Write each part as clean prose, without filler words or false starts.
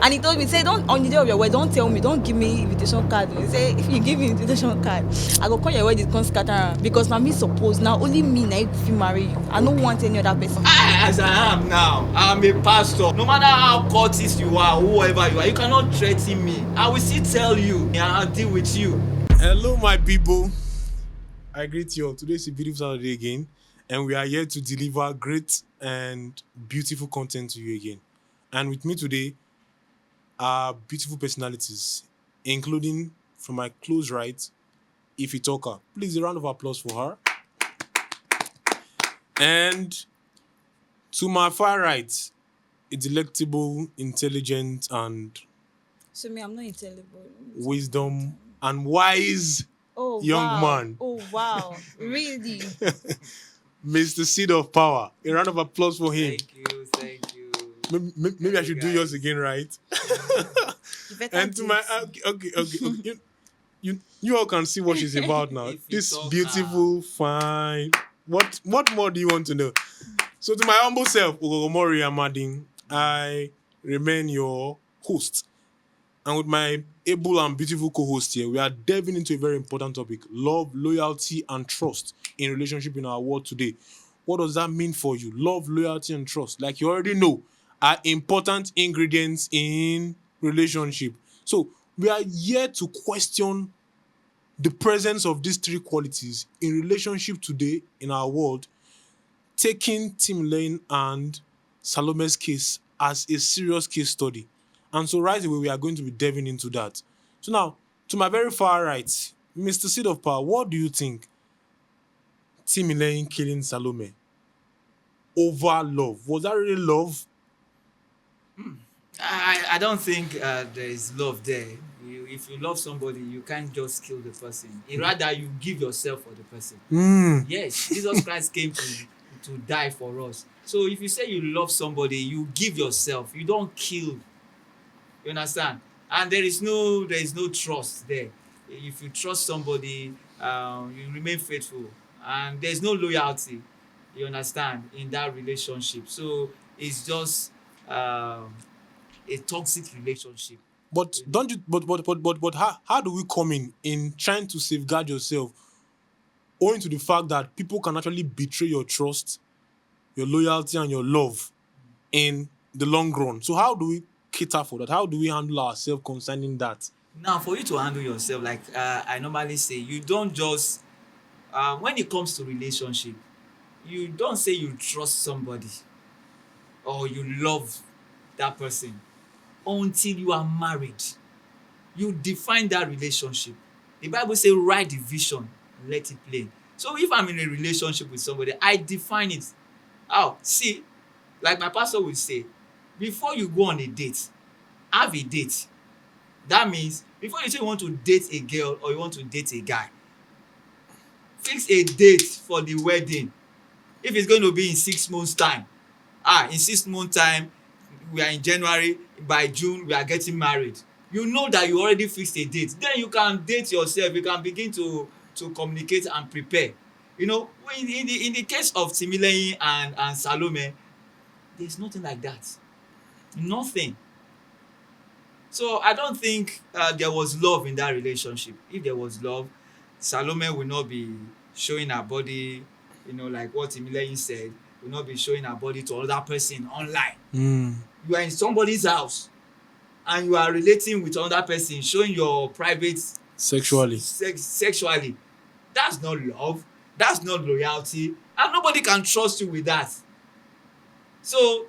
And he told me, say, don't on the day of your wedding, don't tell me, don't give me invitation card. He say, if you give me invitation card, I go call your wedding, come scatter am. Because now me suppose now only me na fit marry you. I don't want any other person. As I am now, I'm a pastor. No matter how cultist you are, whoever you are, you cannot threaten me. I will still tell you and I'll deal with you. Hello, my people. I greet you all. Today is a beautiful Saturday again, and we are here to deliver great and beautiful content to you again. And with me today are beautiful personalities, including from my close right, Ify Talker. Please, a round of applause for her. And to my far right, a delectable, intelligent, and So me, I'm not intelligible. wisdom and wise young man. Oh wow. Really? Mr. Seed of Power. A round of applause for him. Thank you. Maybe I should do yours again, right? You better And to do my it. okay. You all can see what she's about now. If you This talk beautiful, fine. What more do you want to know? So to my humble self, Ogogomori Amadin, I remain your host. And with my able and beautiful co-host here, we are delving into a very important topic: love, loyalty, and trust in relationship in our world today. What does that mean for you? Love, loyalty, and trust, like you already know, are important ingredients in relationship. So we are here to question the presence of these three qualities in relationship today in our world, taking Tim Lane and Salome's case as a serious case study. And so right away, we are going to be delving into that. So now, to my very far right, Mr. Seed of Power, what do you think Tim Lane killing Salome over love? Was that really love? I don't think there is love there. If you love somebody, you can't just kill the person. Rather, you give yourself for the person. Yes, Jesus Christ came to die for us. So if you say you love somebody, you give yourself. You don't kill. You understand? And there is no trust there. If you trust somebody, you remain faithful, and there's no loyalty. You understand, in that relationship. So it's just a toxic relationship. But don't you? But how do we come in trying to safeguard yourself, owing to the fact that people can actually betray your trust, your loyalty, and your love in the long run? So how do we cater for that? How do we handle ourselves concerning that? Now, for you to handle yourself, like I normally say, you don't just when it comes to relationship, you don't say you trust somebody or you love that person until you are married. You define that relationship. The Bible says, write the vision, let it plain. So if I'm in a relationship with somebody, I define it. How? See, like my pastor would say, before you go on a date, have a date. That means before you say you want to date a girl or you want to date a guy, fix a date for the wedding. If it's going to be in 6 months' time, in 6 months' time, we are in January, by June, we are getting married. You know that you already fixed a date. Then you can date yourself. You can begin to communicate and prepare. You know, in the case of Timileyin and Salome, there's nothing like that. Nothing. So I don't think there was love in that relationship. If there was love, Salome will not be showing her body, like what Timileyin said, will not be showing her body to another person online. You are in somebody's house and you are relating with another person, showing your private Sexually. Sexually. That's not love. That's not loyalty. And nobody can trust you with that. So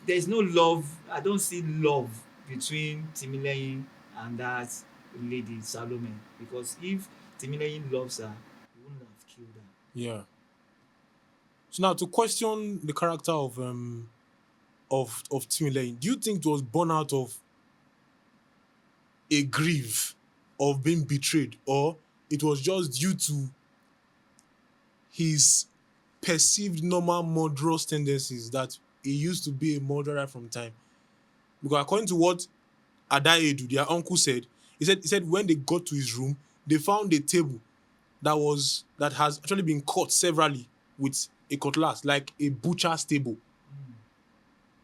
there's no love. I don't see love between Timileyin and that lady Salome, because if Timileyin loves her, he wouldn't have killed her. Yeah. So now to question the character of Timileyin, do you think it was born out of a grief of being betrayed, or it was just due to his perceived normal murderous tendencies that he used to be a murderer from time? Because according to what Adaedu, their uncle, said, he said when they got to his room, they found a table that has actually been cut severally with a cutlass, like a butcher's table.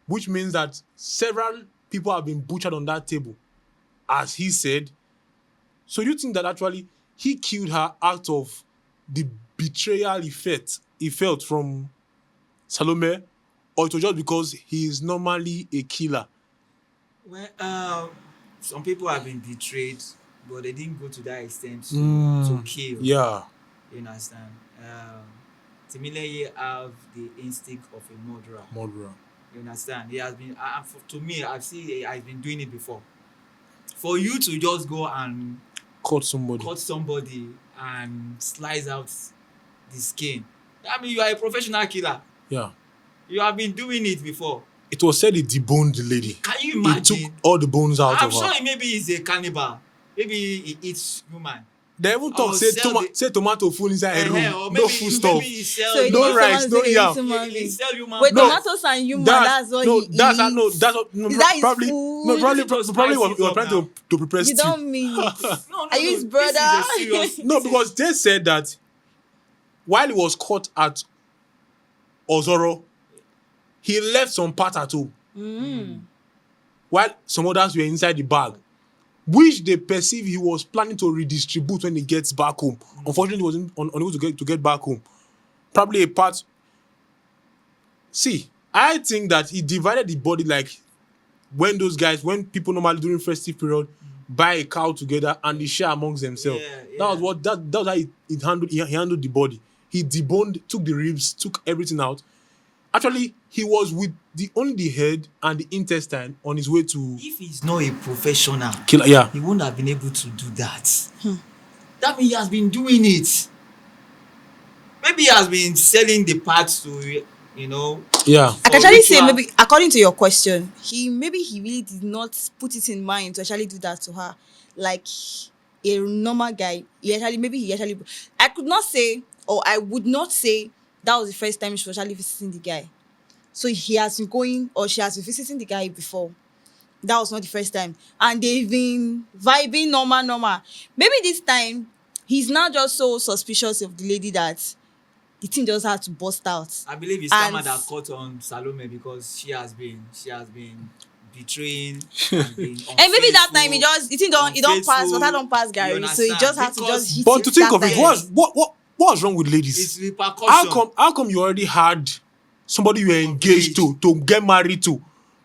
Which means that several people have been butchered on that table, as he said. So you think that actually he killed her out of the betrayal he felt from Salome, or it was just because he is normally a killer? Well, some people have been betrayed, but they didn't go to that extent to kill. Yeah. You understand? Timileye have the instinct of a murderer. You understand? He has been, to me, I've seen he has been doing it before. For you to just go and Cut somebody and slice out the skin, I mean, you are a professional killer. Yeah. You have been doing it before. It was said he deboned the lady. Can you imagine? He took all the bones out I'm of her. sure maybe he's a cannibal. Maybe he eats human. They even talk, say tomato full inside a room. Or No food stuff. Maybe he sells So No rice, no yam. he sell human. Wait, blood. tomatoes and human, that's what he eats. That's Is that his probably food? no, probably It was probably spicy was trying now. to prepare You stew. don't mean it. No, Are you his this brother? is a serious- No, because they said that while he was caught at Ozoro, he left some part at home, while some others were inside the bag, which they perceive he was planning to redistribute when he gets back home. Unfortunately, he wasn't unable to get back home. Probably a part. See, I think that he divided the body like when people normally during festive period buy a cow together and they share amongst themselves. Yeah, That was how he handled the body. He deboned, took the ribs, took everything out. Actually, he was with only the head and the intestine on his way to If he's not a professional, kill. Yeah. he won't have been able to do that. That means he has been doing it. Maybe he has been selling the parts to, Yeah. I can actually say ritual. maybe according to your question, he really did not put it in mind to actually do that to her. Like a normal guy, he actually I could not say, or I would not say that was the first time she was actually visiting the guy. So he has been going, or she has been visiting the guy before. That was not the first time. And they've been vibing normal. Maybe this time he's now just so suspicious of the lady that the thing just had to bust out. I believe it's And- Kama that caught on Salome because she has been betraying and being And maybe that time unfaithful, he don't pass, unfaithful, water don't pass Gary. you So he just had to understand? just hit But it to think that of it, time. what's wrong with ladies? It's repercussion. How come you already had somebody you were engaged to get married to,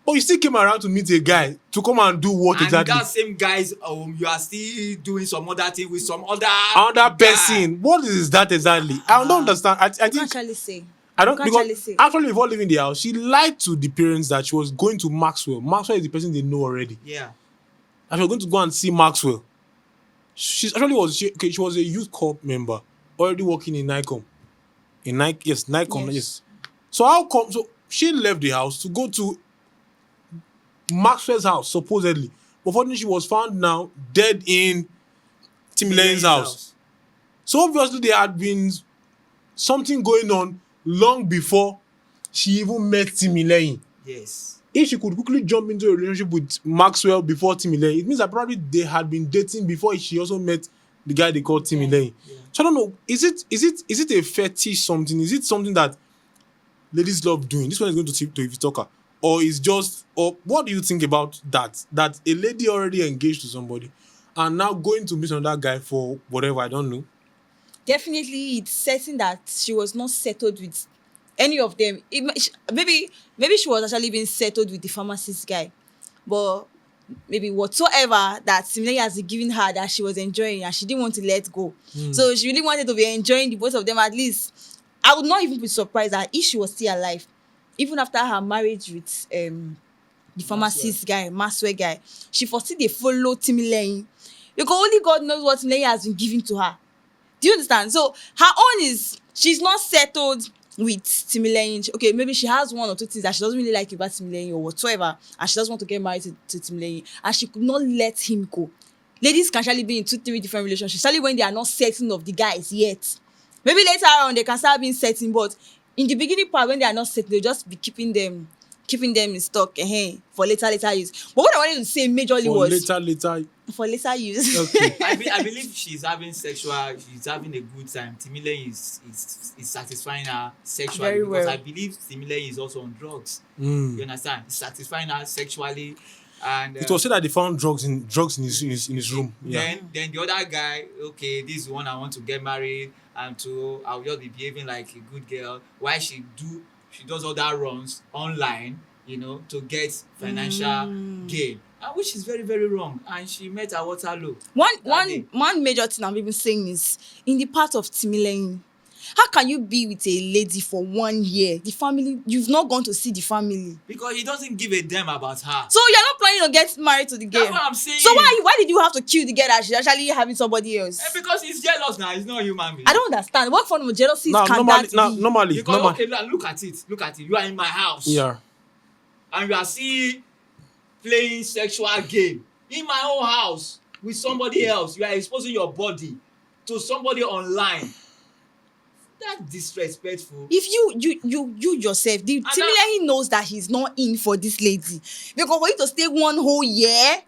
but you still came around to meet a guy to come and do what And exactly? that same guys, you are still doing some other thing with some other Another guy. person. What is that exactly? I don't understand. I You can think actually say. I don't you can because actually say. actually before leaving the house, she lied to the parents that she was going to Maxwell. Maxwell is the person they know already. Yeah. And she was going to go and see Maxwell. She was a youth corps member, already working in NICOM. NICOM, yes. So how come? So she left the house to go to Maxwell's house, supposedly. But fortunately, she was found now dead in Timileye's house. So obviously, there had been something going on long before she even met Timileye. Yes. If she could quickly jump into a relationship with Maxwell before Timileye, it means that probably they had been dating before she also met the guy they called Timileye. Yeah. So I don't know. Is it a fetish something? Is it something that ladies love doing? This one is going to Ify Talker. Or what do you think about that? That a lady already engaged to somebody and now going to meet another guy for whatever, I don't know. Definitely, it's certain that she was not settled with any of them. Maybe she was actually being settled with the pharmacist guy, but maybe whatsoever that Timileye has given her that she was enjoying and she didn't want to let go. So she really wanted to be enjoying the both of them at least. I would not even be surprised that if she was still alive, even after her marriage with the pharmacist guy, Maxwell guy, she foresee they follow Timileye. Because only God knows what Timileye has been giving to her. Do you understand? So her own is she's not settled with Timileye. Okay, maybe she has one or two things that she doesn't really like about Timileye or whatsoever, and she doesn't want to get married to Timileye, and she could not let him go. Ladies can actually be in 2-3 different relationships, especially when they are not certain of the guys yet. Maybe later on they can start being certain, but in the beginning part when they are not certain, they'll just be keeping them in stock for later use. But what I wanted to say majorly was Later. for later use. Okay. I believe she's having a good time. Timileye is satisfying her sexually Very because well. I believe Timileye is also on drugs. Mm. You understand? He's satisfying her sexually. And It was said that they found drugs in his room. Yeah. then the other guy, okay, this is the one I want to get married, and to I'll just be behaving like a good girl. Why she does all that runs online, to get financial gain, and which is very, very wrong. And she met her Waterloo. One major thing I'm even saying is in the part of Timileyin. How can you be with a lady for 1 year? The family, you've not gone to see the family. Because he doesn't give a damn about her. So you're not planning to get married to the girl. That's what I'm saying. So why did you have to kill the girl that she's actually having somebody else? Because he's jealous now. He's not a human being. I don't understand. What form of jealousy Now, can normally, that now, be? normally, Because normally, okay, look at it. You are in my house. yeah. And you are still playing sexual game in my own house with somebody else. You are exposing your body to somebody online. That's disrespectful. If you yourself, the Timileyin knows that he's not in for this lady. Because for you to stay 1 whole year,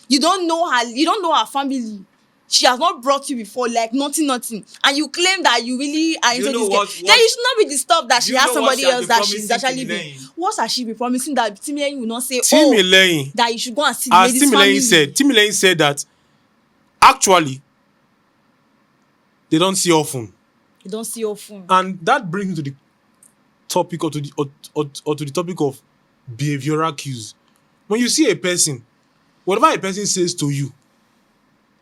you don't know her family. She has not brought you before, like nothing. And you claim that you really are into this girl. Then you should not be disturbed that she has somebody else that she's actually with. What has she been promising that Timileyin will not say, Timileyin, that you should go and see the lady's family? Timileyin said that actually they don't see often. You don't see often. And that brings me to the topic or to the topic of behavioral cues. When you see a person, whatever a person says to you,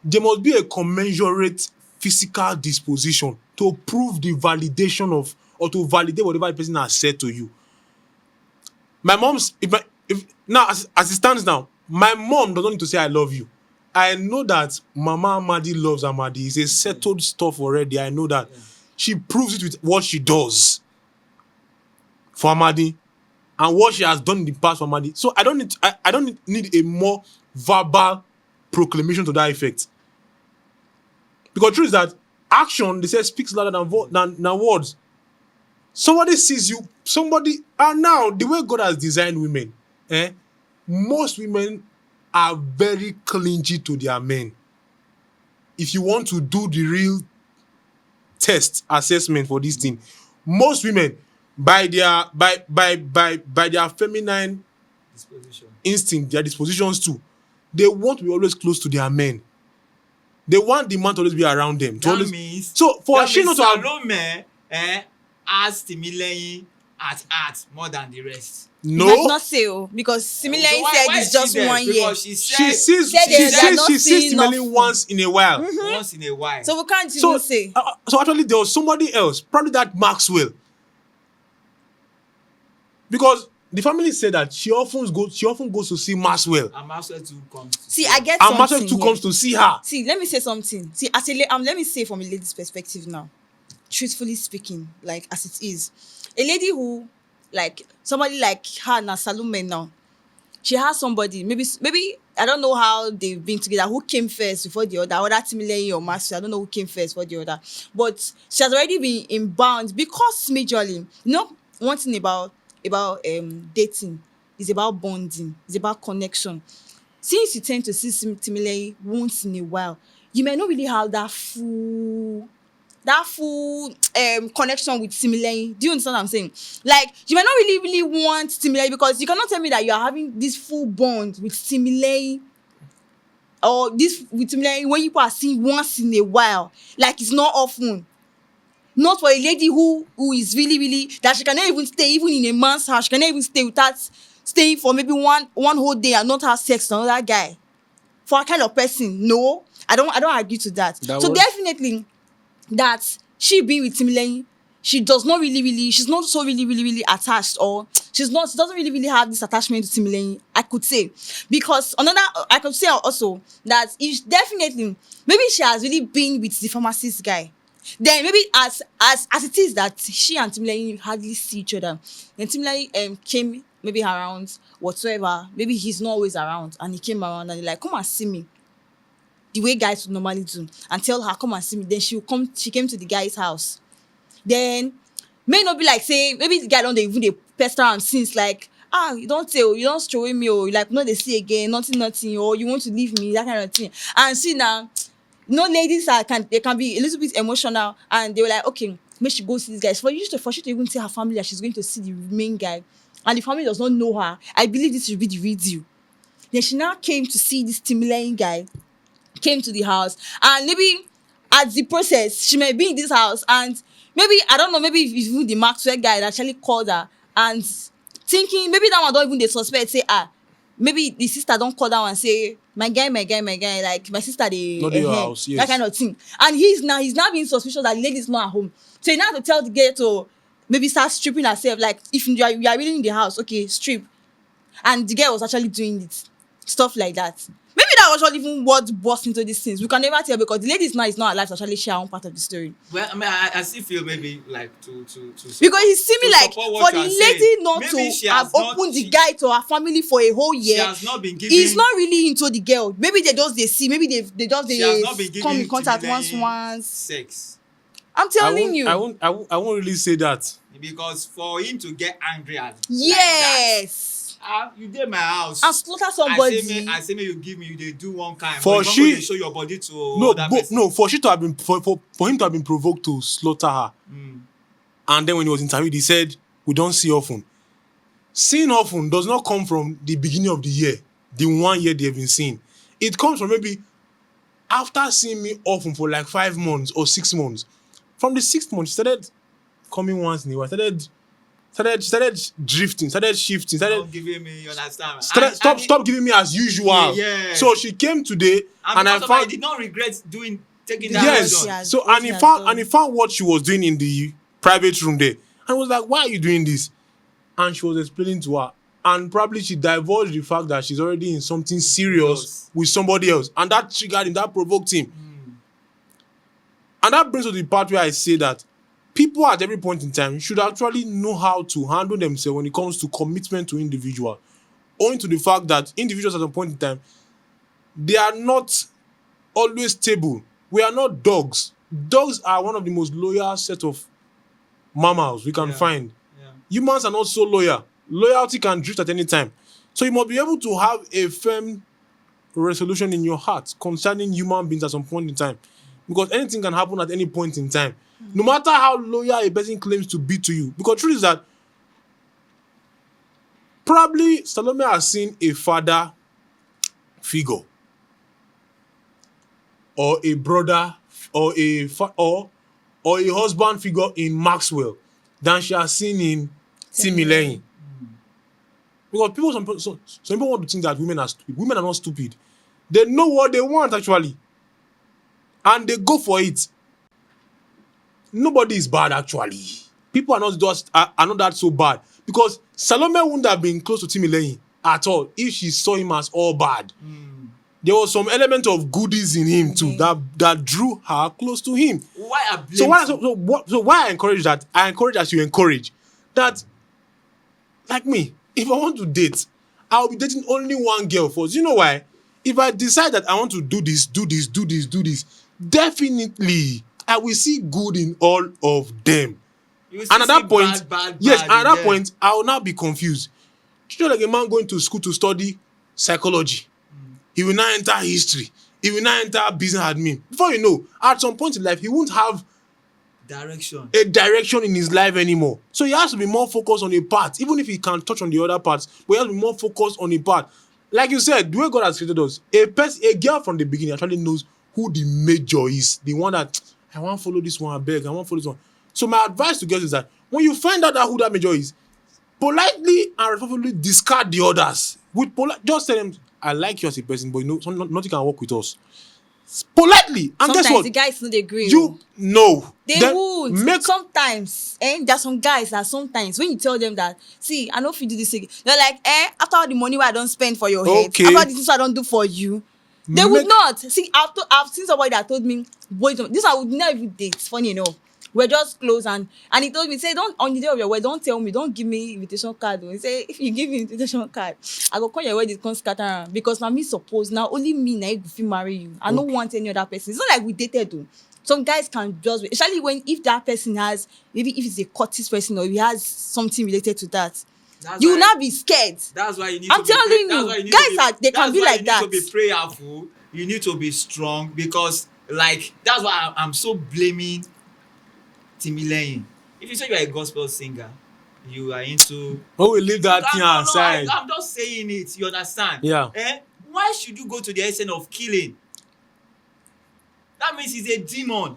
there must be a commensurate physical disposition to prove the validation of or to validate whatever a person has said to you. My mom's now as it stands now, my mom doesn't need to say I love you. I know that Mama Amadin loves Amadin. It's a settled stuff already. I know that. Yeah. She proves it with what she does for Amadin and what she has done in the past for Amadin. So I don't need a more verbal proclamation to that effect. Because the truth is that action, they say, speaks louder than words. Somebody sees you, and now the way God has designed women, most women are very clingy to their men. If you want to do the real test assessment for this thing, most women by their feminine instinct, their dispositions too, they want to be always close to their men. They want the man to always be around them. Salome has Timileyin at heart more than the rest. No, you might not say because Timileyin said it's just 1 year. Because she sees Timileyin once in a while. Mm-hmm. Once in a while. So we can't even say. So actually, there was somebody else, probably that Maxwell, because the family said that she often goes to see Maxwell. And Maxwell too comes. See, I get and something. Maxwell too comes to see her. See, let me say something. See, let me say from a lady's perspective now. Truthfully speaking, like as it is, a lady who, like somebody like her now, Salome now, she has somebody. Maybe I don't know how they've been together. Who came first before the other? Whether Timileyin or Maxwell, I don't know who came first before the other. But she has already been in bounds because majorly, one thing about dating is about bonding, it's about connection. Since you tend to see Timileyin once in a while, you may not really have that full connection with Timileyin. Do you understand what I'm saying? Like, you may not really want Timileyin because you cannot tell me that you are having this full bond with Timileyin or this with Timileyin when you are seeing once in a while. Like, it's not often. Not for a lady who is really that she cannot even stay even in a man's house. She cannot even stay without staying for maybe one whole day and not have sex with another guy. For a kind of person, no, I don't agree to that. Definitely that she being with Timileyin, she's not so really attached, or she doesn't really have this attachment to Timileyin, I could say. Because I could say also that if definitely maybe she has really been with the pharmacist guy. Then maybe as it is that she and Timileyin hardly see each other. Then Timileyin came maybe around whatsoever. Maybe he's not always around, and he came around and he's like, come and see me. The way guys would normally do, and tell her, come and see me. Then she came to the guy's house. Then may not be like say maybe the guy don't even they pester am since like you don't throw me or like no they see again nothing or you want to leave me, that kind of thing. And see now. Ladies they can be a little bit emotional, and they were like, okay, make she go see this guy. For she to even tell her family that she's going to see the main guy, and the family does not know her, I believe this should be the real deal. Then she now came to see this Timileyin guy, came to the house, and maybe at the process she may be in this house, and maybe I don't know, maybe if even the Maxwell guy that actually called her and thinking maybe that one don't even dey suspect say maybe the sister don call that one say my guy, like my sister dey Not your house, yes. that kind of thing, and he's now being suspicious that the lady is not at home, so he now have to tell the girl to maybe start stripping herself, like if you are really in the house, okay, strip, and the girl was actually doing it, stuff like that. Maybe that was not even what burst into these things. We can never tell because the lady is not alive to actually share her own part of the story. Well, I mean, I still feel maybe like to Because it seems like for the lady not maybe to have opened the guy to her family for a whole year, she has not been giving, he's not really into the girl. Maybe they just they see, maybe they just she has not been they come in giving contact Timileyin once. sex. I'm telling you. I won't really say that. Because for him to get angry at Yes. like that, you dey my house And slaughter somebody. I say me you give me, you dey do one kind, For but she- you no go dey show your body to No, other person. no, for him to have been provoked to slaughter her. And then when he was interviewed, he said, "We don't see often." Seeing often does not come from the beginning of the year, the 1 year they have been seeing. It comes from maybe after seeing me often for like 5 months or 6 months. From the 6th month, she started coming once in a while, started drifting, started shifting, Stop giving me, you understand? stop giving me as usual. Yeah. So she came today and I because of that, found he did not regret taking that yes. action. Yes. So What and he he has found done. and he found what she was doing in the private room there. And was like, "Why are you doing this?" And she was explaining to her. And probably she divulged the fact that she's already in something serious Yes. with somebody else. And that triggered him, that provoked him. And that brings to the part where I say that people at every point in time should actually know how to handle themselves when it comes to commitment to individual. Owing to the fact that individuals at a point in time, they are not always stable. We are not dogs. Dogs are one of the most loyal set of mammals we can Yeah. find. Yeah. Humans are not so loyal. Loyalty can drift at any time. So you must be able to have a firm resolution in your heart concerning human beings at some point in time. Because anything can happen at any point in time. No matter how loyal a person claims to be to you. Because the truth is that probably Salome has seen a father figure or a brother or or a husband figure in Maxwell than she has seen in Timileyin. Because some people want to think that women are stupid. Women are not stupid. They know what they want actually. And they go for it. Nobody is bad actually. People are not not that so bad. Because Salome wouldn't have been close to Timileyin at all if she saw him as all bad. There was some element of goodies in him too that drew her close to him. Why I blame So why I encourage that? I encourage as you encourage that. Like me, if I want to date, I'll be dating only one girl first. You know why? If I decide that I want to do this, definitely I will see good in all of them. You And at that point, bad yes, and at that in point, I will now be confused. You know, like a man going to school to study psychology. He will now enter history. He will now enter business admin. Before you know, at some point in life, he won't have direction. a direction in his life anymore. So he has to be more focused on a part, even if he can touch on the other parts, but he has to be more focused on a part. Like you said, the way God has created us, a girl from the beginning actually knows who the major is. The one that, I want to follow this one, I beg, I want to follow this one. So my advice to girls is that when you find out who that major is, politely and respectfully discard the others. Just tell them, I like you as a person, but nothing can work with us. Politely. And Sometimes guess what? the guys don't agree. You know. They Then would. Sometimes, there are some guys that sometimes when you tell them that, see, I know if you do this again, they're like, after all the money I don't spend for your head, Okay. after all the things I don't do for you, they would not. See, I've seen somebody that told me, wait, this I would never even date. Funny enough. We're just close and he told me, say, don't on the day of your wedding, don't tell me, don't give me invitation card. He say, if you give me invitation card, I go call your wedding, come scatter am. Because now me suppose now only me now if you marry you. I don't want any other person. It's not like we dated though. Some guys can just wait, especially if that person has, maybe if it's a courteous person or he has something related to that. You will not be scared. That's why you need I'm to be telling that's why you, need guys to be, they can be like that. You need to be prayerful. You need to be strong because like that's why I'm so blaming Timileyin. If you say you're a gospel singer, you are into. Oh, we leave that thing No, no, aside. I'm just saying it. You understand? Yeah. Why should you go to the extent of killing? That means he's a demon.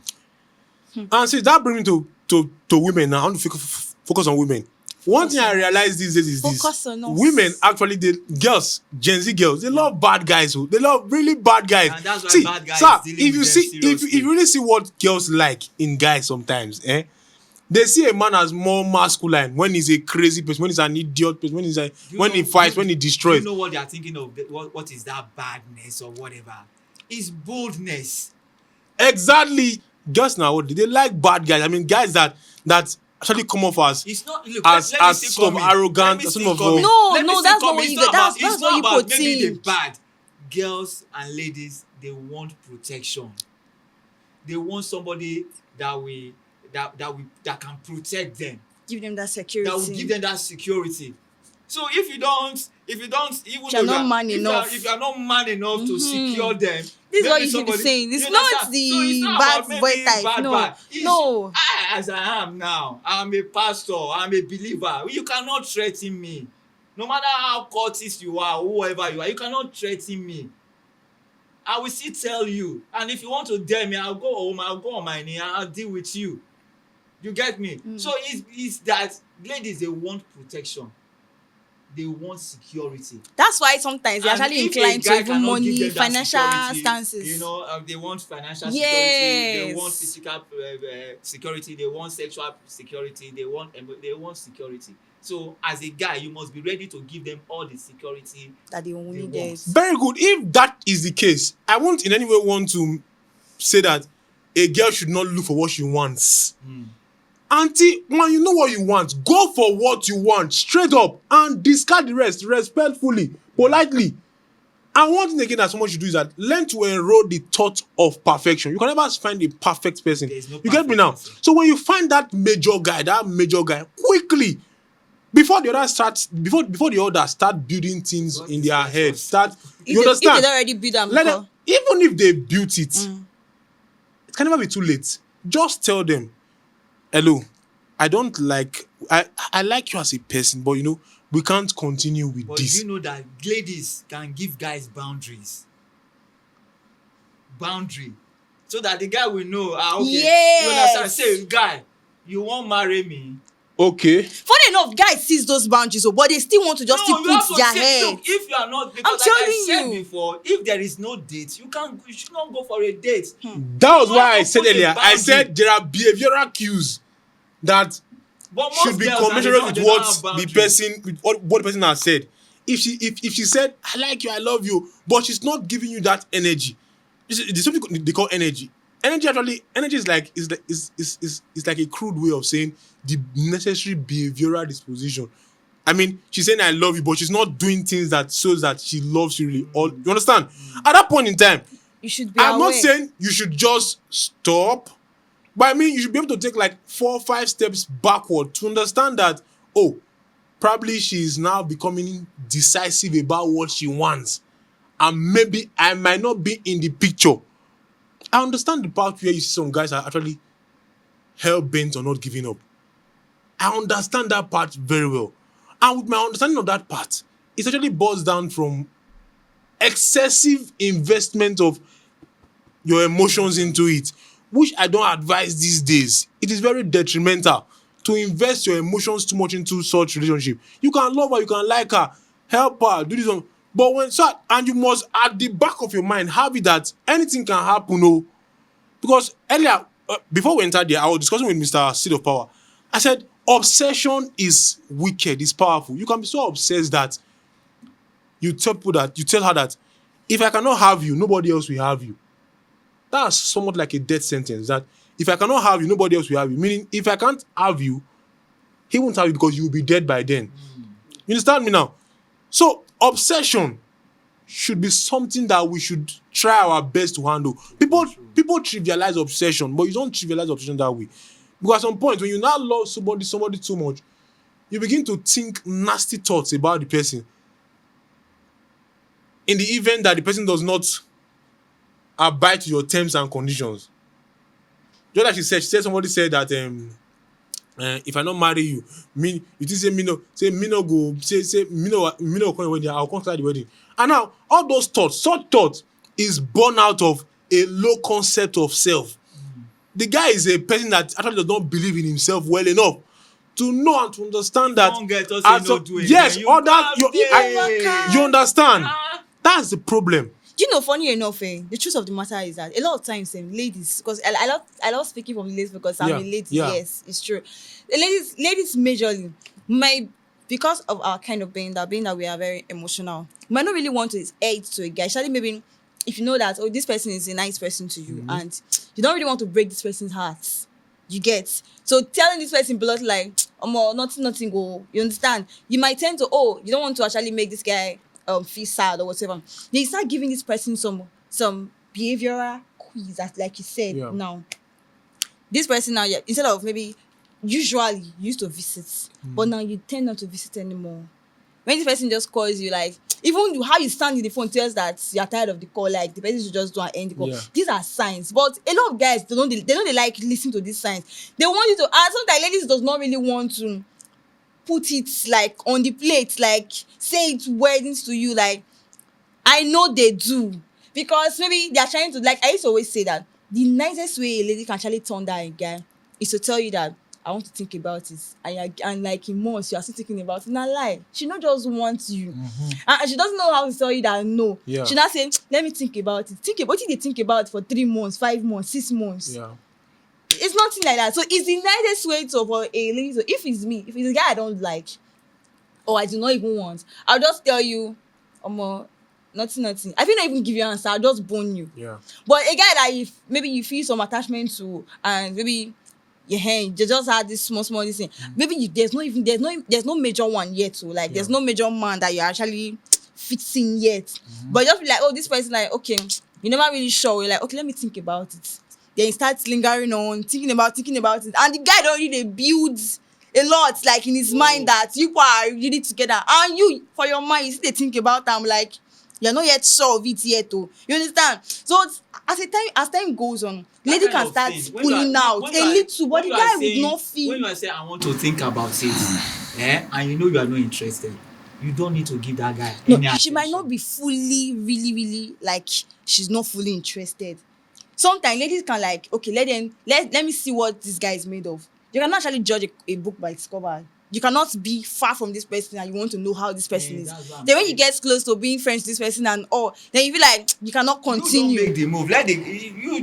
And see, that brings me to women now. I want to focus on women. One thing I realized these days is Focus on us. women actually, girls, Gen Z girls, they love bad guys. They love really bad guys. And that's why See, bad guys sir, dealing if you with see, them if seriously. you really see what girls like in guys sometimes, they see a man as more masculine when he's a crazy person, when he's an idiot person, when he fights, when he destroys. You know what they are thinking of? What is that badness or whatever? It's boldness. Exactly. Girls now, they like bad guys. I mean, guys that actually come off as It's not. Look, as let me as still some come in. arrogant, Let me as some still of come in. No, Let me no, still that's come not what in. you It's get. not That's about- it's what not you about put maybe the in. bad. Girls and ladies, they want protection. They want somebody that can protect them. Give them that That security. will give them that security. So if you don't, even You're though not man enough. if you are not man enough to secure them, This is what maybe you should be somebody- saying. It's you not understand? the So it's not bad about maybe boy type. bad, No. bad. It's- No. I, as I am now, I'm a pastor, I'm a believer. You cannot threaten me. No matter how cultist you are, whoever you are, you cannot threaten me. I will still tell you. And if you want to dare me, I'll go home, I'll go on my knee, and I'll deal with you. You get me? So it's that ladies, they want protection. They want security. That's why sometimes they're And actually if a inclined to guy even cannot give money, them that financial security, stances. You know, they want financial security, they want Yes. physical security, they want sexual security, they want security. So as a guy, you must be ready to give them all the security That they they only want. get. Very good. If that is the case, I won't in any way want to say that a girl should not look for what she wants. Auntie, when you know what you want, go for what you want straight up and discard the rest respectfully, politely. And one thing again that someone should do is that learn to enroll the thought of perfection. You can never find a perfect person. There's no You get me perfect now? person. So when you find that major guy, quickly, before the others start building things What in is their that head, first? you If they understand? don't already build them, Let them, even if they built it, it can never be too late. Just tell them, hello, I like you as a person, but we can't continue with But this. do you know that ladies can give guys boundaries? Boundary. So that the guy will know, okay, you understand? Yes. Say, guy, you won't marry me. Okay. funny enough, guys sees those boundaries, but they still want to just still you have put to their say, head. look, if you are not, because like telling I said you. before, if there is no date, you should not go for a date. That was You why have I to said put a earlier, I boundary. said there are behavioral cues that But most should be girls, commensurate with they don't what have the boundaries. person with what the person has said. If she said, I like you, I love you, but she's not giving you that energy. There's something they call energy. Energy is like a crude way of saying the necessary behavioral disposition. I mean, she's saying I love you, but she's not doing things that shows that she loves you really. Or you understand? At that point in time, You should be I'm aware. not saying you should just stop, but I mean you should be able to take like 4 or 5 steps backward to understand that, oh, probably she's now becoming decisive about what she wants, and maybe I might not be in the picture. I understand the part where you see some guys are actually hell-bent on not giving up. I understand that part very well. And with my understanding of that part, it actually boils down from excessive investment of your emotions into it, which I don't advise these days. It is very detrimental to invest your emotions too much into such relationship. You can love her, you can like her, help her, do this one. But and you must at the back of your mind have it that anything can happen. Because earlier, before we entered there, I was discussing with Mr. Seed of Power. I said, obsession is wicked, it's powerful. You can be so obsessed that you tell her that if I cannot have you, nobody else will have you. That's somewhat like a death sentence. That if I cannot have you, nobody else will have you. Meaning, if I can't have you, he won't have you because you will be dead by then. You understand me now? So, obsession should be something that we should try our best to handle. People trivialize obsession, but you don't trivialize obsession that way. Because at some point, when you now love somebody too much, you begin to think nasty thoughts about the person. In the event that the person does not abide to your terms and conditions. Just like she said somebody said that if I not marry you, me you think say me no go say me no come your wedding, I'll come start the wedding. And now all those thoughts, such thoughts is born out of a low concept of self. The guy is a person that actually does not believe in himself well enough to know and to understand that. Don't get us say no do it. Yes, You other can't you, dey. you understand. Ah. That's the problem. You know, funny enough, the truth of the matter is that a lot of times, ladies, because I love speaking from the ladies because I'm Yeah, a lady. yeah. Yes, it's true. The ladies majorly might, because of our kind of being that we are very emotional, might not really want to aid to a guy. Especially maybe if you know that this person is a nice person to you, and you don't really want to break this person's heart. You get, so telling this person blood like nothing go. You understand? You might tend to you don't want to actually make this guy feel sad or whatever. Then you start giving this person some behavioral quiz, that like you said. Yeah. Now this person now, yeah, instead of maybe usually you used to visit, but now you tend not to visit anymore. When this person just calls you, like even how you stand in the phone tells that you're tired of the call, like the person should just do an end the call. Yeah. These are signs, but a lot of guys they don't like listen to these signs. They want you to, and sometimes ladies does not really want to put it like on the plate, like say it weddings to you. Like I know they do, because maybe they are trying to, like I used to always say that the nicest way a lady can actually turn down a guy is to tell you that I want to think about it, and like in months you are still thinking about it. Not lie, she not just wants you, and she doesn't know how to tell you that no. Yeah. She not saying let me think about it. What did they think about it for 3 months, 5 months, 6 months? Yeah. It's nothing like that. So it's the nicest way to, for a lady to, if it's me, if it's a guy I don't like or I do not even want, I'll just tell you, nothing. I will not even give you an answer. I'll just bone you. Yeah. But a guy that if maybe you feel some attachment to, and maybe they just had this small this thing. Maybe there's no major one yet. So like there's no major man that you're actually fixing yet. But just be like, this person, like, okay, you never really sure. You're like, okay, let me think about it. Then you start lingering on, thinking about it, and the guy don't really build a lot, like in his mind, that you are really together, and you for your mind you still dey think about them, like you're not yet sure of it yet. You understand? So as time goes on, lady can start pulling out a little, but the guy would not feel. When you are saying I want to think about it, and you know you are not interested, you don't need to give that guy any attention. She might not be fully, really, like she's not fully interested. Sometimes ladies can, like, okay, let me see what this guy is made of. You cannot actually judge a book by its cover. You cannot be far from this person and you want to know how this person is. Then when you get close to being friends with this person and then you feel like you cannot continue. You don't make the move.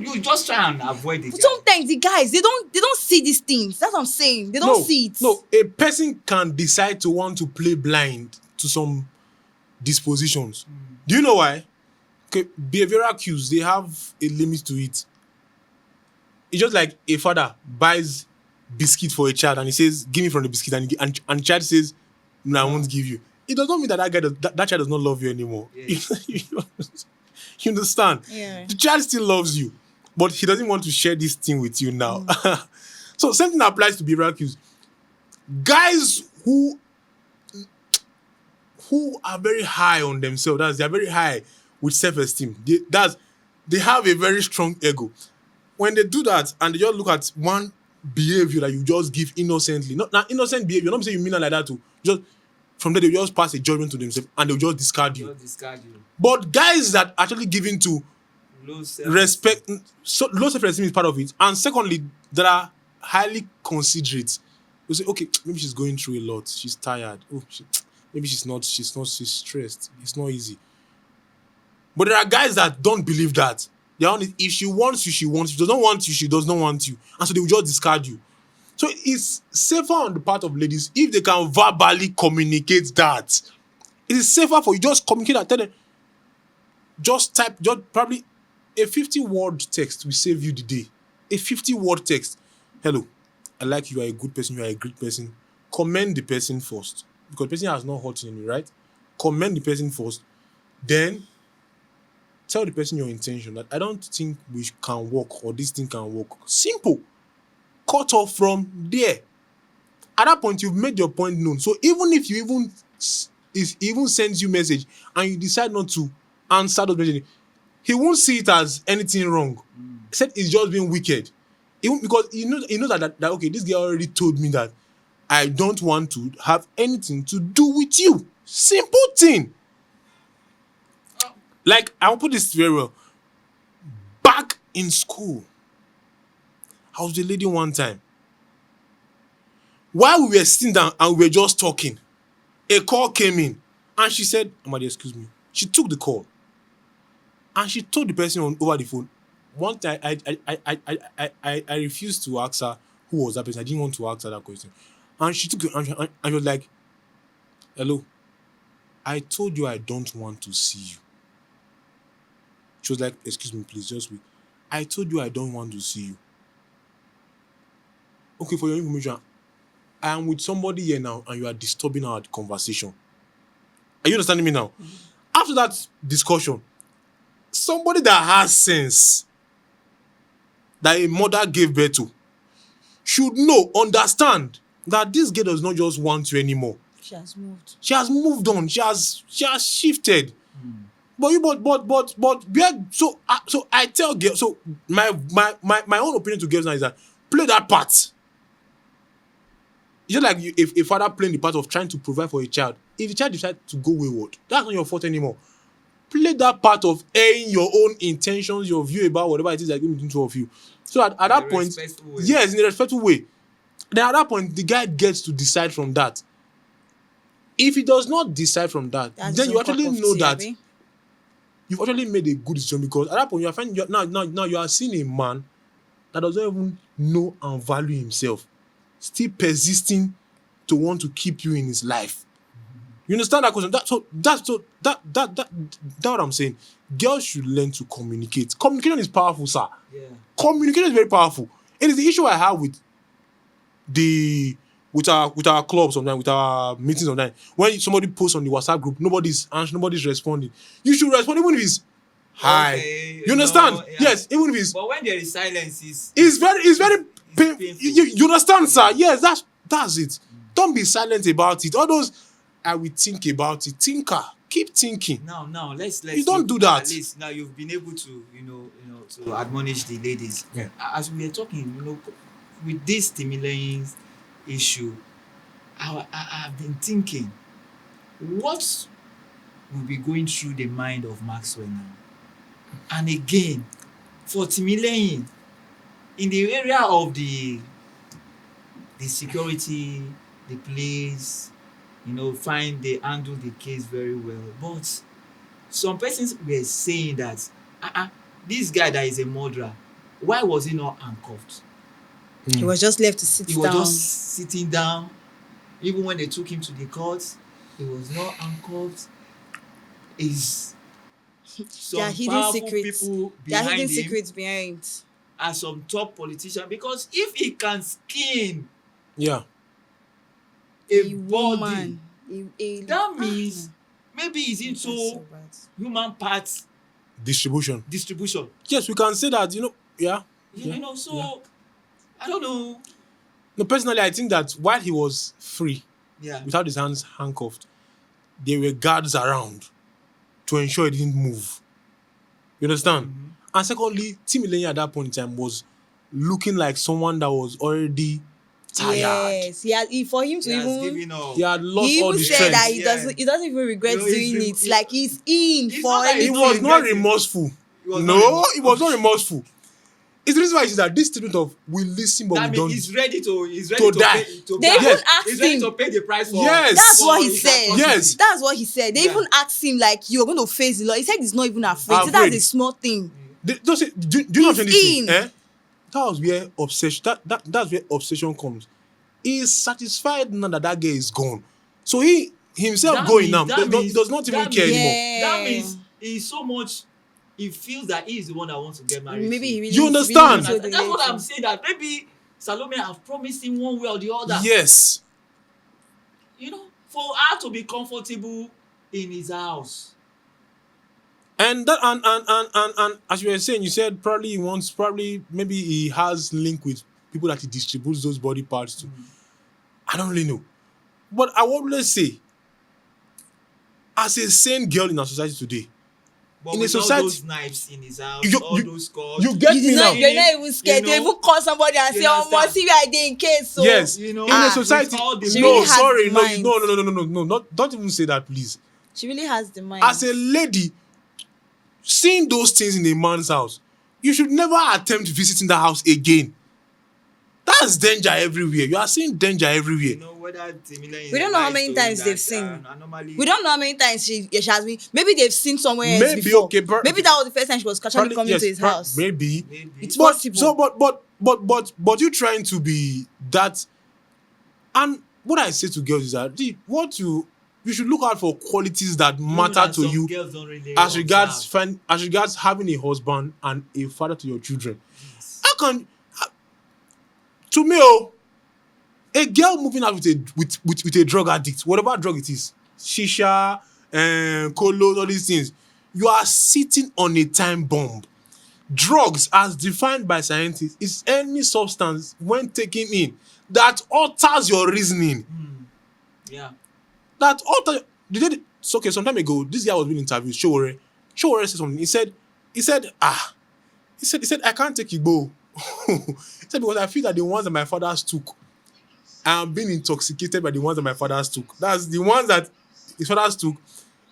You just try and avoid it. Sometimes the guys they don't see these things. That's what I'm saying. They don't see it. No, a person can decide to want to play blind to some dispositions. Do you know why? Okay, behavioral cues, they have a limit to it. It's just like a father buys biscuit for a child and he says, give me from the biscuit, and the child says, no, I won't give you. It does not mean that that child does not love you anymore. Yeah. You understand? Yeah. The child still loves you, but he doesn't want to share this thing with you now. So same thing applies to behavioral cues. Guys who are very high on themselves, they're very high with self-esteem. They have a very strong ego. When they do that and they just look at one behavior that you just give innocently, not innocent behavior, not saying you mean it like that too. Just from there they just pass a judgment to themselves and they'll just discard you. But guys that actually give into low respect, so low self-esteem is part of it. And secondly, that are highly considerate. You say, okay, maybe she's going through a lot. She's tired. Maybe she's stressed. It's not easy. But there are guys that don't believe that. If she wants you, she wants you. If she doesn't want you, she does not want you. And so they will just discard you. So it's safer on the part of ladies if they can verbally communicate that. It is safer for you. Just communicate and tell them. Just probably a 50-word text will save you the day. A 50-word text. Hello, I like you. You are a good person. You are a great person. Commend the person first. Because the person has not hurt you, right? Commend the person first. Then tell the person your intention, that I don't think we can work or this thing can work. Simple. Cut off from there. At that point, you've made your point known. So even if you even sends you message and you decide not to answer those messages, he won't see it as anything wrong. Except it's just being wicked. Even because you know that okay, this girl already told me that I don't want to have anything to do with you. Simple thing. Like I'll put this very well. Back in school, I was the lady one time. While we were sitting down and we were just talking, a call came in and she said, Amadi, excuse me. She took the call and she told the person over the phone. One time I refused to ask her who was that person. I didn't want to ask her that question. And she took it and she was like, hello, I told you I don't want to see you. She was like, excuse me, please, just wait. I told you I don't want to see you. Okay, for your information, I am with somebody here now and you are disturbing our conversation. Are you understanding me now? After that discussion, somebody that has sense, that a mother gave birth to, should understand that this girl does not just want you anymore. She has moved. She has moved on. She has shifted. But so I tell girls. So my own opinion to girls now is that play that part. It's just like if a father playing the part of trying to provide for a child. If the child decides to go wayward, that's not your fault anymore. Play that part of airing your own intentions, your view about whatever it is that between two of you. So at that point, yes, in a respectful way. Then at that point, the guy gets to decide from that. If he does not decide from that, then you actually know that you've actually made a good decision, because at that point you are finding now you are seeing a man that doesn't even know and value himself, still persisting to want to keep you in his life. You understand that question? That's what I'm saying. Girls should learn to communicate. Communication is powerful, sir. Yeah. Communication is very powerful. It is the issue I have with our club sometimes, with our meetings sometimes. When somebody posts on the WhatsApp group, nobody's answering, nobody's responding. You should respond even if it's hi. Okay, You understand? no, yeah. Yes, even if it's But when there is silence, it's very painful. painful. You understand, sir? Yes, that's it. Don't be silent about it. All those I will think about it. Thinker, keep thinking. Now let's You don't do that. At least now you've been able to to admonish the ladies. Yeah. As we are talking, with this stimulating issue, I've been thinking, what will be going through the mind of Maxwell now? And again, for stimulating in the area of the security, the police, they handle the case very well. But some persons were saying that this guy that is a murderer, why was he not handcuffed? He was just left to sit He down. was just sitting down. Even when they took him to the court, he was not handcuffed. Is some There are hidden powerful secrets. people There are behind hidden him secrets behind. and some top politician, because if he can skin Yeah. a body, woman. that means maybe he's into so bad. human parts Distribution. distribution. Yes, we can say that, yeah. So I don't know. No, personally, I think that while he was free, Yeah. without his hands handcuffed, there were guards around to ensure he didn't move. You understand? Mm-hmm. And secondly, Tim Ilenya at that point in time was looking like someone that was already tired. Yes, for him to He has even given up. He had lost he all even the said strength. that he Yeah. doesn't even regret He's doing it. Like he's in It's for not that He he's everything. was not regretting. remorseful. He was No, not remorseful. he was not remorseful. It's the reason why he says that this statement of we listen but That we means don't. he's ready to To die. pay, to They die. even Yes. asked He's ready him. to pay the price for. Yes. That's for what he his said. atrocity. Yes. That's what he said. They Yeah. even asked him like, "You're going to face the law." He said he's not even afraid. He said Afraid. that's a small thing. Do you know what I'm He's saying? in. That was where obsession. That's where obsession comes. He is satisfied now that guy is gone. So he himself That going means- now that he does not even means- care anymore. Yeah. That means he's so much. He feels that he is the one that wants to get married. Maybe to. he really You understand? really That's what I'm saying. That maybe Salome have promised him one way or the other. Yes. For her to be comfortable in his house. And that and as you were saying, you said maybe he has link with people that he distributes those body parts to. I don't really know. But I would always say, as a sane girl in our society today, But in a with all society, those knives in his house, you, all you, those scores, you get You me did now. not, you're not even scared You to know, even call somebody and you say, oh, understand? see where I did in case. So Yes, you know, in a with society. all the She No, really has sorry, the no, mind. no. Not, don't even say that, please. she really has the mind. As a lady, seeing those things in a man's house, you should never attempt visiting the house again. That's danger everywhere. You are seeing danger everywhere. you know whether Timileyin We don't know how lies many to him times they've that seen. normally We don't know how many times she has been. Maybe they've seen somewhere else Maybe before. okay, Maybe that was the first time she was casually probably coming yes, to his house. maybe. maybe It's But possible. so, but you trying to be that. And what I say to girls is that you should look out for qualities that you know matter that to some you girls don't really as regards observe. as regards having a husband and a father to your children. Yes. How can to me, a girl moving out with a drug addict, whatever drug it is, shisha, colo, all these things, you are sitting on a time bomb. Drugs, as defined by scientists, is any substance when taken in that alters your reasoning. Yeah. That alter the day so okay, some time ago, this guy was being interviewed. Showore said something. He said, I can't take Igbo. He said, because I feel that the ones that my fathers took, I am being intoxicated by the ones that my fathers took. That's the ones that his fathers took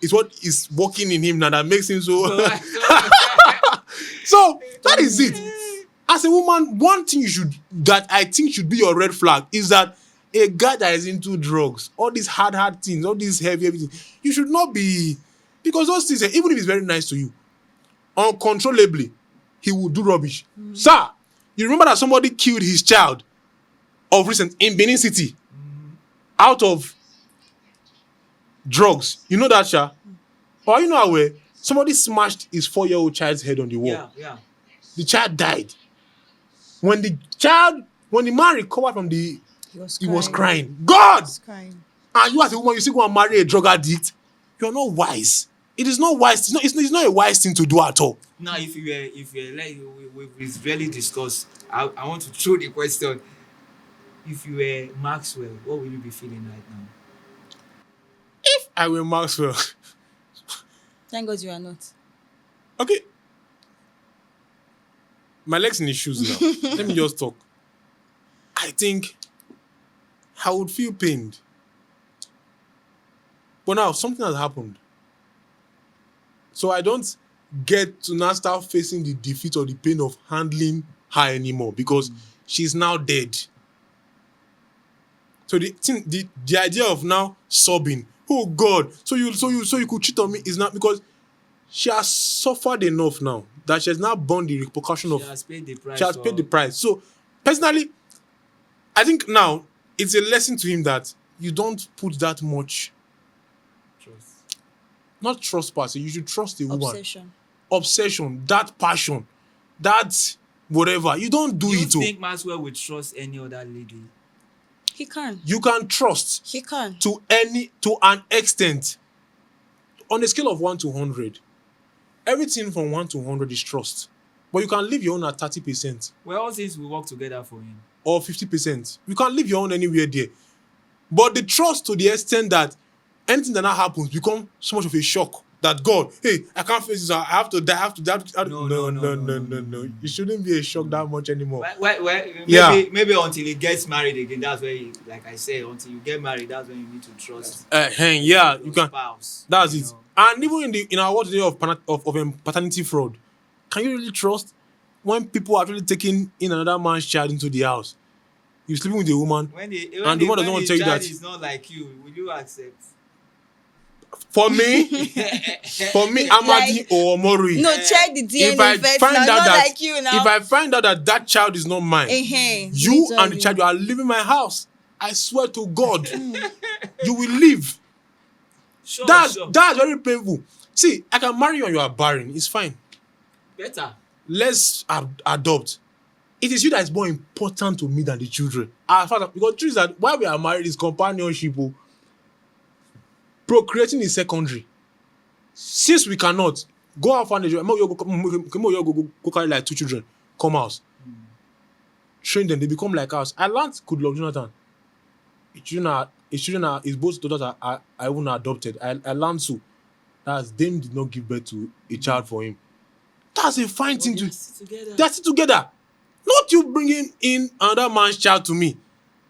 is what is working in him now that makes him so. So that is it. As a woman, one thing that I think should be your red flag is that a guy that is into drugs, all these hard things, all these heavy things, you should not be, because those things, even if he's very nice to you, uncontrollably, he will do rubbish. Sir, you remember that somebody killed his child of recent in Benin City out of drugs. You know that, Sha? Or are you not aware? Somebody smashed his 4-year-old child's head on the wall. Yeah. The child died. When the man recovered from he was crying. God! He was crying. And you as a woman, you still go and marry a drug addict. You're not wise. It is not wise. It's not a wise thing to do at all. Now, if you like, we've really discussed. I want to throw the question. If you were Maxwell, what will you be feeling right now? If I were Maxwell, Thank God you are not. okay. My legs in his shoes now. Let me just talk. I think I would feel pained. But now something has happened. So I don't get to now start facing the defeat or the pain of handling her anymore because she's now dead. So the idea of now sobbing, oh God, so you could cheat on me is not, because she has suffered enough now that she has now borne the repercussion of. She has paid the price. She has paid the price. So personally, I think now it's a lesson to him that you don't put that much Trust. not trust per se. You should trust a woman. Obsession. That passion, that whatever. You don't do You it. think Maxwell would trust any other lady? He can. You can trust He can. to an extent. On a scale of 1 to 100, everything from 1 to 100 is trust. But you can leave your own at 30%. Well, all things will work together for him. Or 50%. You can leave your own anywhere there. But the trust to the extent that anything that now happens becomes so much of a shock that God, hey, I can't face this. I have to die. I have to die. No. It shouldn't be a shock that much anymore. Well, Yeah. maybe until he gets married again, that's where, like I said, until you get married, that's when you need to trust Yeah, your you can. spouse. That's you it. know. And even in our world today of paternity fraud, can you really trust when people are actually taking in another man's child into the house? You're sleeping with a woman, When the and the woman doesn't want to tell you child that. is not like you, will you accept? For me, Amadin or Omori, No, check the if I DNA first. find Now, out not that like you now. if I find out that child is not mine, you and the child, you are leaving my house. I swear to God, you will leave. Sure. That's very painful. See, I can marry you and you are barren. It's fine. Better. Let's adopt. It is you that is more important to me than the children. As far as, because the truth is that while we are married is companionship. Procreating is secondary. Since we cannot go out find a job, go carry like 2 children, come out, train them, they become like us. I learned good luck, Jonathan. His children are his both daughters are even adopted. I learned to. That's them did not give birth to a child for him. That's a fine But thing they to. are still together. They're still together. Not you bringing in another man's child to me,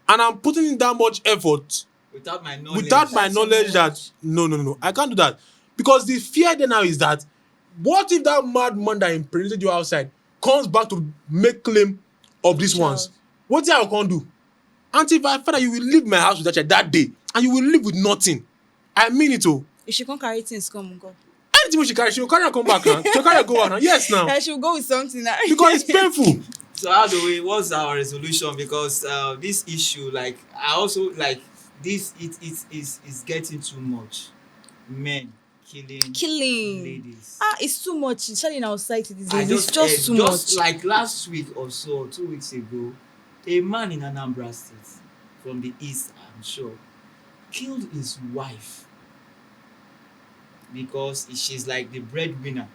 and I'm putting in that much effort Without my knowledge. without my That's your knowledge that no, I can't do that. Because the fear there now is that what if that madman that impregnated you outside comes back to make claim of these ones? child. What I can't do? Auntie, if I find that you will leave my house with that child that day, and you will live with nothing. I mean it oh. If she can't carry things, come go. Anything she will carry and come back now. She'll carry and go back now. Yes now. Yeah, she'll go with something now. Because it's painful. So how do we? What's our resolution? Because this issue, like I also like this. It is getting too much. Men killing ladies. It's too much, especially in our society these I days. It's just too just much. like last week or so, 2 weeks ago, a man in Anambra State from the east, I'm sure, killed his wife because she's like the breadwinner.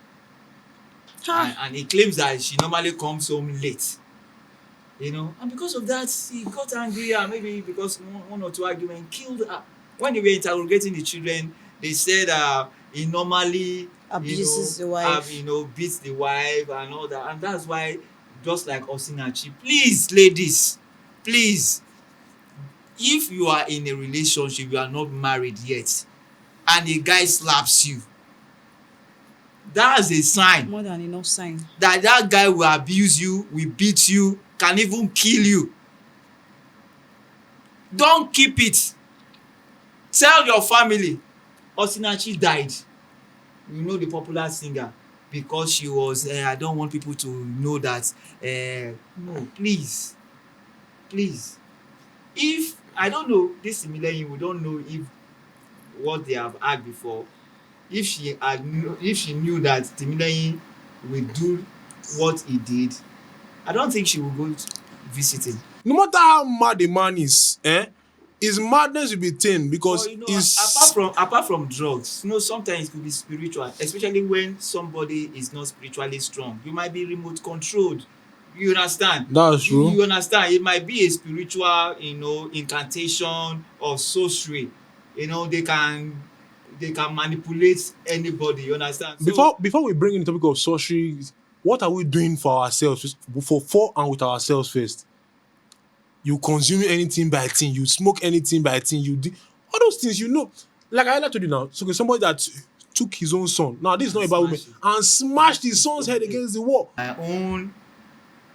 And he claims that she normally comes home late, and because of that he got angry, and maybe because one or two arguments killed her. When they were interrogating the children, they said he normally Abuses the wife. beats the wife and all that, and that's why, just like Osinachi, please ladies, please, if you are in a relationship, you are not married yet, and a guy slaps you, that's a sign More than enough sign. that guy will abuse you, will beat you, can even kill you. Don't keep it. Tell your family. Osinachi died, the popular singer, because she was I don't want people to know that. No, please, if I don't know this millennium, we don't know if what they have had before, if she knew that the millennium will do what he did, I don't think she will go to visit him. No matter how mad a man is, his madness will be tame because apart from drugs, sometimes it could be spiritual, especially when somebody is not spiritually strong. You might be remote controlled. You understand? That's true. You understand? It might be a spiritual, incantation or sorcery. They can manipulate anybody. You understand? So, Before we bring in the topic of sorcery, what are we doing for ourselves, for and with ourselves first? You consume anything by thing, you smoke anything by thing, you do all those things, like I like to do now. So somebody that took his own son. Now this is not about women, and smashed his son's head against the wall. my own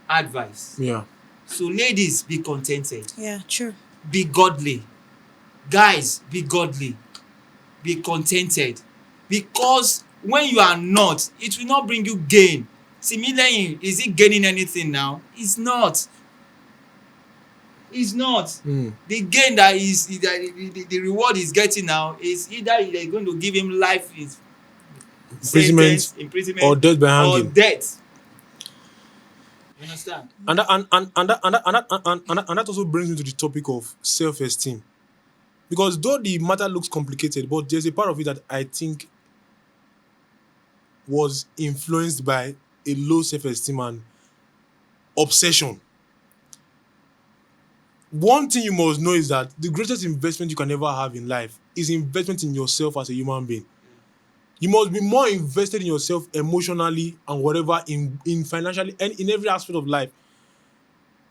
advice. Yeah. So ladies, be contented. Yeah, true. Be godly. Guys, be godly. Be contented. Because when you are not, it will not bring you gain. Similarly, is he gaining anything now? It's not. It's not. The gain that is the reward he's getting now is either they're going to give him life imprisonment or death by or hanging. death. You understand? And that also brings me to the topic of self-esteem. Because though the matter looks complicated, but there's a part of it that I think was influenced by a low self-esteem and obsession. One thing you must know is that the greatest investment you can ever have in life is investment in yourself as a human being. You must be more invested in yourself emotionally and whatever, in financially and in every aspect of life.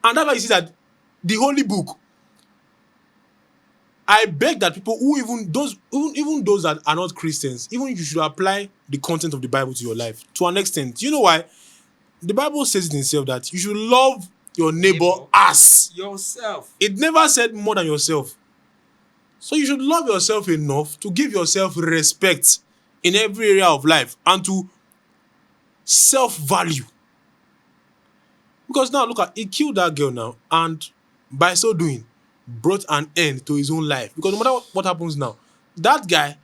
And that's why you see that the Holy Book, I beg that people who even those that are not Christians, even you should apply the content of the Bible to your life to an extent. You know why? The Bible says it itself that you should love your neighbor as yourself. It never said more than yourself. So you should love yourself enough to give yourself respect in every area of life and to self-value. Because now look at, he killed that girl now, and by so doing brought an end to his own life. Because no matter what happens now, that guy,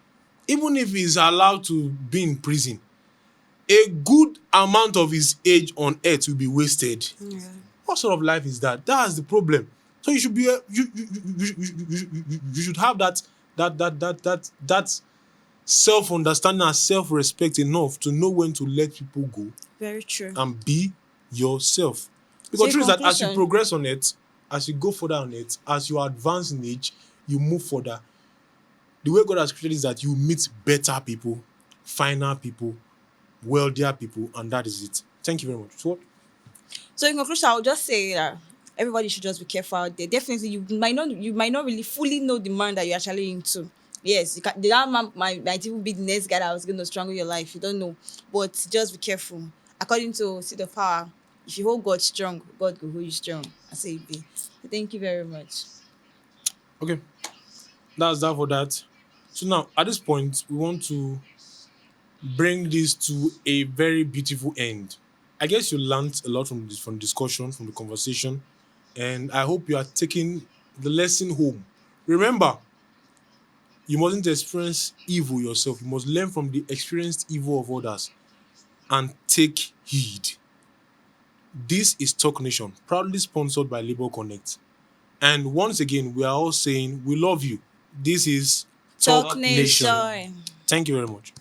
even if he's allowed to be in prison, a good amount of his age on earth will be wasted. Yeah. What sort of life is that? That's the problem. So you should be you should have that self-understanding and self-respect enough to know when to let people go. Very true. And be yourself. Because the truth is that as you progress on it, as you go further on it, as you advance in age, you move further. The way God has created is that you meet better people, finer people, wealthier people, and that is it. Thank you very much. So, what? So in conclusion, I'll just say that everybody should just be careful out there. Definitely, you might not really fully know the man that you're actually into. Yes, that man might even be the next guy that was going to strangle your life. You don't know, but just be careful. According to seed of power, if you hold God strong, God will hold you strong. I say it be. So thank you very much. Okay, that's that for that. So now, at this point, we want to bring this to a very beautiful end. I guess you learned a lot from this, from discussion, from the conversation, and I hope you are taking the lesson home. Remember, you mustn't experience evil yourself. You must learn from the experienced evil of others and take heed. This is Talk Nation, proudly sponsored by Labor Connect. And once again, we are all saying we love you. This is Talk Talk Talk Nation. nation. nation. Thank you very much.